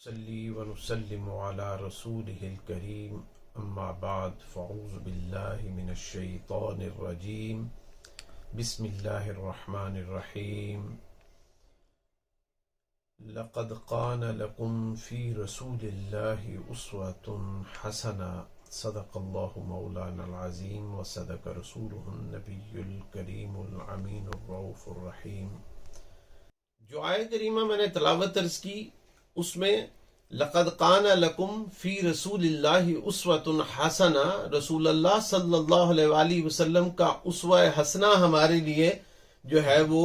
صلی ونسلم علی رسولہ الکریم اما بعد فاعوذ باللہ من الشیطان الرجیم بسم اللہ الرحمن الرحیم لقد کان لکم فی رسول اللہ اسوۃ حسنہ صدق اللہ مولانا العظیم وصدق رسولہ النبی الکریم الامین الرؤوف الرحیم۔ جو آیت کریمہ میں نے تلاوت عرض کی اس میں لقد کان لکم فی رسول اللہ اسوۃ حسنہ، رسول اللہ صلی اللہ علیہ وآلہ وسلم کا اسوہ حسنہ ہمارے لیے جو ہے وہ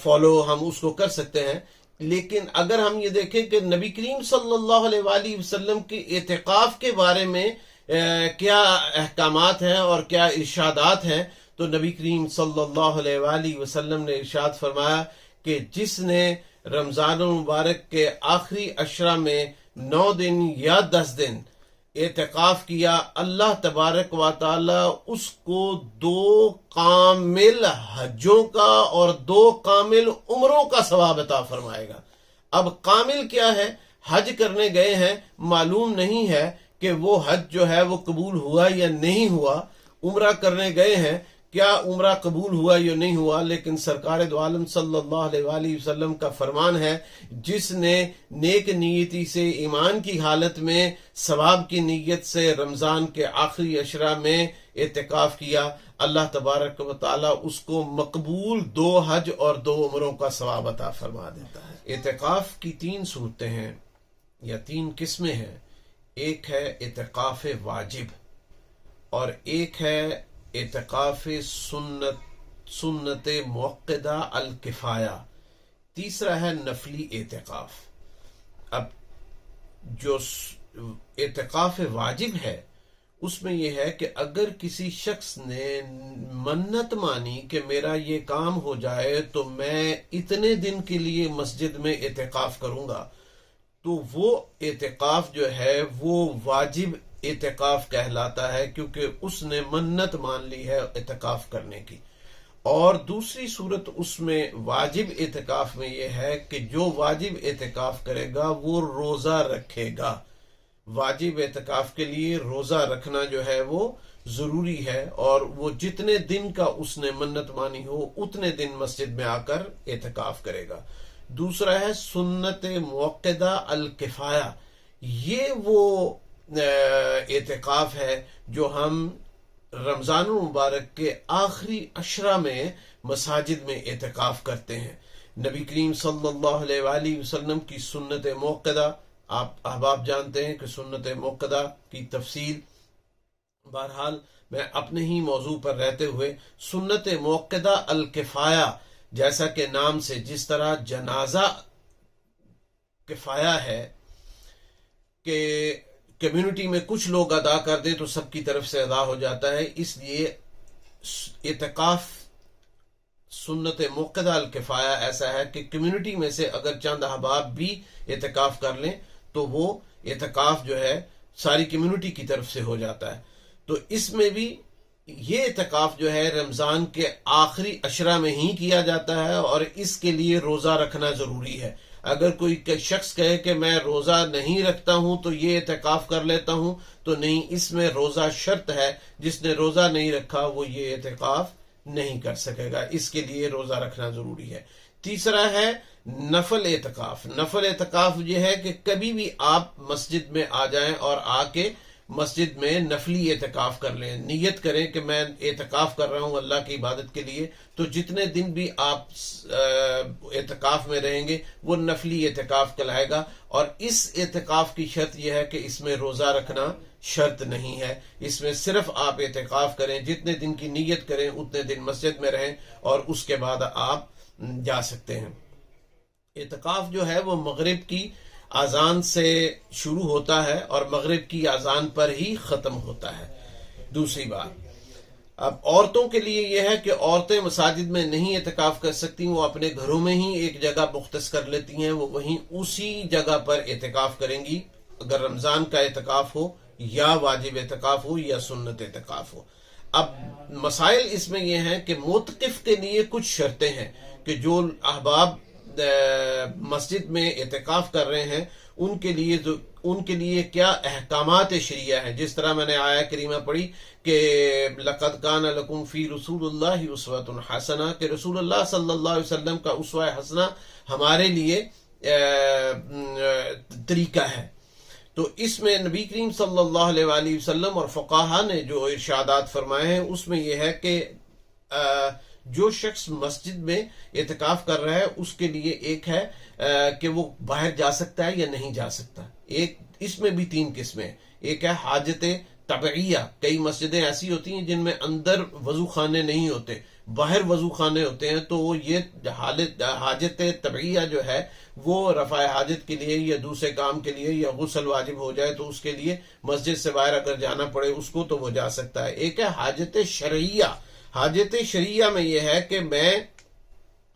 فالو ہم اس کو کر سکتے ہیں۔ لیکن اگر ہم یہ دیکھیں کہ نبی کریم صلی اللہ علیہ وآلہ وسلم کے اعتکاف کے بارے میں کیا احکامات ہیں اور کیا ارشادات ہیں، تو نبی کریم صلی اللہ علیہ وآلہ وسلم نے ارشاد فرمایا کہ جس نے رمضان المبارک کے آخری عشرہ میں 9 دن یا 10 دن اعتکاف کیا، اللہ تبارک و تعالی اس کو 2 کامل حجوں کا اور 2 کامل عمروں کا ثواب عطا فرمائے گا۔ اب کامل کیا ہے؟ حج کرنے گئے ہیں، معلوم نہیں ہے کہ وہ حج جو ہے وہ قبول ہوا یا نہیں ہوا، عمرہ کرنے گئے ہیں، کیا عمرہ قبول ہوا یا نہیں ہوا، لیکن سرکار دو عالم صلی اللہ علیہ وآلہ وسلم کا فرمان ہے جس نے نیک نیتی سے ایمان کی حالت میں ثواب کی نیت سے رمضان کے آخری عشرہ میں اعتکاف کیا، اللہ تبارک و تعالی اس کو مقبول 2 حج اور 2 عمروں کا ثواب عطا فرما دیتا ہے۔ اعتکاف کی 3 صورتیں ہیں یا 3 قسمیں ہیں۔ ایک ہے اعتکاف واجب، اور ایک ہے اعتکاف سنت موقدہ الکفایہ، تیسرا ہے نفلی اعتکاف۔ اب جو اعتکاف واجب ہے اس میں یہ ہے کہ اگر کسی شخص نے منت مانی کہ میرا یہ کام ہو جائے تو میں اتنے دن کے لیے مسجد میں اعتکاف کروں گا، تو وہ اعتکاف جو ہے وہ واجب اعتکاف کہلاتا ہے، کیونکہ اس نے منت مان لی ہے اعتکاف کرنے کی۔ اور دوسری صورت اس میں واجب اعتکاف میں یہ ہے کہ جو واجب اعتکاف کرے گا وہ روزہ رکھے گا۔ واجب اعتکاف کے لیے روزہ رکھنا جو ہے وہ ضروری ہے، اور وہ جتنے دن کا اس نے منت مانی ہو اتنے دن مسجد میں آ کر اعتکاف کرے گا۔ دوسرا ہے سنت موقدہ الکفایہ، یہ وہ اعتکاف ہے جو ہم رمضان المبارک کے آخری عشرہ میں مساجد میں اعتکاف کرتے ہیں۔ نبی کریم صلی اللہ علیہ وآلہ وسلم کی سنت موقدہ، آپ احباب جانتے ہیں کہ سنت موقدہ کی تفصیل، بہرحال میں اپنے ہی موضوع پر رہتے ہوئے سنت موقدہ الکفایہ، جیسا کہ نام سے جس طرح جنازہ کفایہ ہے کہ کمیونٹی میں کچھ لوگ ادا کر دیں تو سب کی طرف سے ادا ہو جاتا ہے، اس لیے اعتکاف سنت موقدہ الکفایہ ایسا ہے کہ کمیونٹی میں سے اگر چند احباب بھی اعتکاف کر لیں تو وہ اعتکاف جو ہے ساری کمیونٹی کی طرف سے ہو جاتا ہے۔ تو اس میں بھی یہ اعتکاف جو ہے رمضان کے آخری عشرہ میں ہی کیا جاتا ہے، اور اس کے لیے روزہ رکھنا ضروری ہے۔ اگر کوئی شخص کہے کہ میں روزہ نہیں رکھتا ہوں تو یہ اعتکاف کر لیتا ہوں، تو نہیں، اس میں روزہ شرط ہے۔ جس نے روزہ نہیں رکھا وہ یہ اعتکاف نہیں کر سکے گا، اس کے لیے روزہ رکھنا ضروری ہے۔ تیسرا ہے نفل اعتکاف۔ نفل اعتکاف یہ ہے کہ کبھی بھی آپ مسجد میں آ جائیں اور آ کے مسجد میں نفلی اعتکاف کر لیں، نیت کریں کہ میں اعتکاف کر رہا ہوں اللہ کی عبادت کے لیے، تو جتنے دن بھی آپ اعتکاف میں رہیں گے وہ نفلی اعتکاف کہلائے گا۔ اور اس اعتکاف کی شرط یہ ہے کہ اس میں روزہ رکھنا شرط نہیں ہے، اس میں صرف آپ اعتکاف کریں، جتنے دن کی نیت کریں اتنے دن مسجد میں رہیں، اور اس کے بعد آپ جا سکتے ہیں۔ اعتکاف جو ہے وہ مغرب کی اذان سے شروع ہوتا ہے اور مغرب کی اذان پر ہی ختم ہوتا ہے۔ دوسری بات، اب عورتوں کے لیے یہ ہے کہ عورتیں مساجد میں نہیں اعتکاف کر سکتی، وہ اپنے گھروں میں ہی ایک جگہ مختص کر لیتی ہیں، وہ وہیں اسی جگہ پر اعتکاف کریں گی، اگر رمضان کا اعتکاف ہو یا واجب اعتکاف ہو یا سنت اعتکاف ہو۔ اب مسائل اس میں یہ ہیں کہ معتکف کے لیے کچھ شرطیں ہیں کہ جو احباب مسجد میں اعتکاف کر رہے ہیں ان کے لیے کیا احکامات شریعہ ہیں. جس طرح میں نے آیہ کریمہ پڑھی کہ لقد کان لکم فی رسول اللہ اسوۃ حسنہ، کہ رسول اللہ صلی اللہ علیہ وسلم کا اسوہ حسنہ ہمارے لیے طریقہ ہے. تو اس میں نبی کریم صلی اللہ علیہ وآلہ وسلم اور فقہا نے جو ارشادات فرمائے ہیں اس میں یہ ہے کہ جو شخص مسجد میں اعتکاف کر رہا ہے اس کے لیے ایک ہے کہ وہ باہر جا سکتا ہے یا نہیں جا سکتا. ایک اس میں بھی 3 قسمیں، ایک ہے حاجت طبعیہ. کئی مسجدیں ایسی ہوتی ہیں جن میں اندر وضو خانے نہیں ہوتے، باہر وضو خانے ہوتے ہیں، تو یہ حاجت طبعیہ جو ہے وہ رفع حاجت کے لیے یا دوسرے کام کے لیے یا غسل واجب ہو جائے تو اس کے لیے مسجد سے باہر اگر جانا پڑے اس کو تو وہ جا سکتا ہے. ایک ہے حاجت شرعیہ. حاجت شرعیہ میں یہ ہے کہ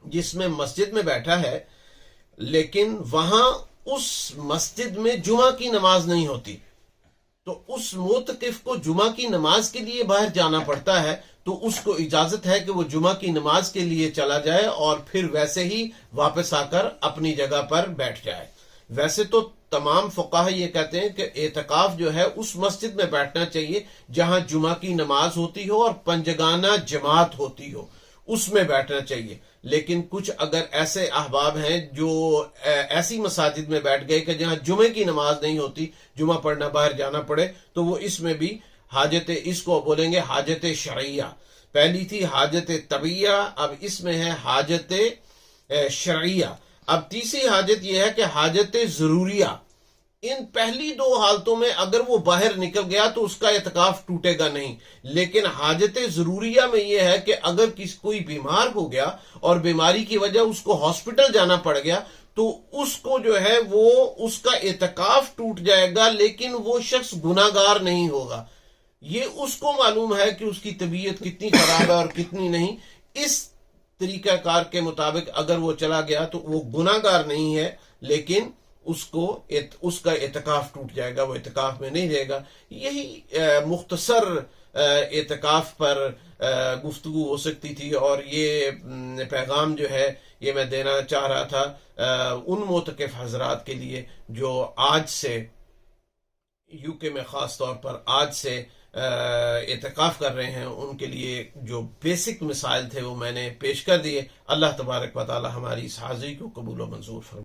جس میں مسجد میں بیٹھا ہے لیکن وہاں اس مسجد میں جمعہ کی نماز نہیں ہوتی، تو اس معتکف کو جمعہ کی نماز کے لیے باہر جانا پڑتا ہے، تو اس کو اجازت ہے کہ وہ جمعہ کی نماز کے لیے چلا جائے اور پھر ویسے ہی واپس آ کر اپنی جگہ پر بیٹھ جائے. ویسے تو تمام فقہا یہ کہتے ہیں کہ اعتکاف جو ہے اس مسجد میں بیٹھنا چاہیے جہاں جمعہ کی نماز ہوتی ہو اور پنجگانہ جماعت ہوتی ہو، اس میں بیٹھنا چاہیے. لیکن کچھ اگر ایسے احباب ہیں جو ایسی مساجد میں بیٹھ گئے کہ جہاں جمعے کی نماز نہیں ہوتی، جمعہ پڑھنا باہر جانا پڑے، تو وہ اس میں بھی اس کو بولیں گے حاجت شرعیہ. پہلی تھی حاجت طبعیہ، اب اس میں ہے حاجت شرعیہ. اب تیسری حاجت یہ ہے کہ حاجت ضروریہ. ان پہلی 2 حالتوں میں اگر وہ باہر نکل گیا تو اس کا اعتکاف ٹوٹے گا نہیں، لیکن حاجت ضروریہ میں یہ ہے کہ اگر کوئی بیمار ہو گیا اور بیماری کی وجہ اس کو ہاسپٹل جانا پڑ گیا تو اس کو جو ہے وہ اس کا اعتکاف ٹوٹ جائے گا، لیکن وہ شخص گناہگار نہیں ہوگا. یہ اس کو معلوم ہے کہ اس کی طبیعت کتنی خراب ہے اور کتنی نہیں. اس طریقہ کار کے مطابق اگر وہ چلا گیا تو وہ گناہگار نہیں ہے، لیکن اس کا اعتکاف ٹوٹ جائے گا، وہ اعتکاف میں نہیں رہے گا. یہی مختصر اعتکاف پر گفتگو ہو سکتی تھی، اور یہ پیغام جو ہے یہ میں دینا چاہ رہا تھا ان معتکف حضرات کے لیے جو آج سے یو کے میں خاص طور پر آج سے اعتکاف کر رہے ہیں. ان کے لیے جو بیسک مسائل تھے وہ میں نے پیش کر دیے. اللہ تبارک و تعالی ہماری اس حاضری کو قبول و منظور فرمائے.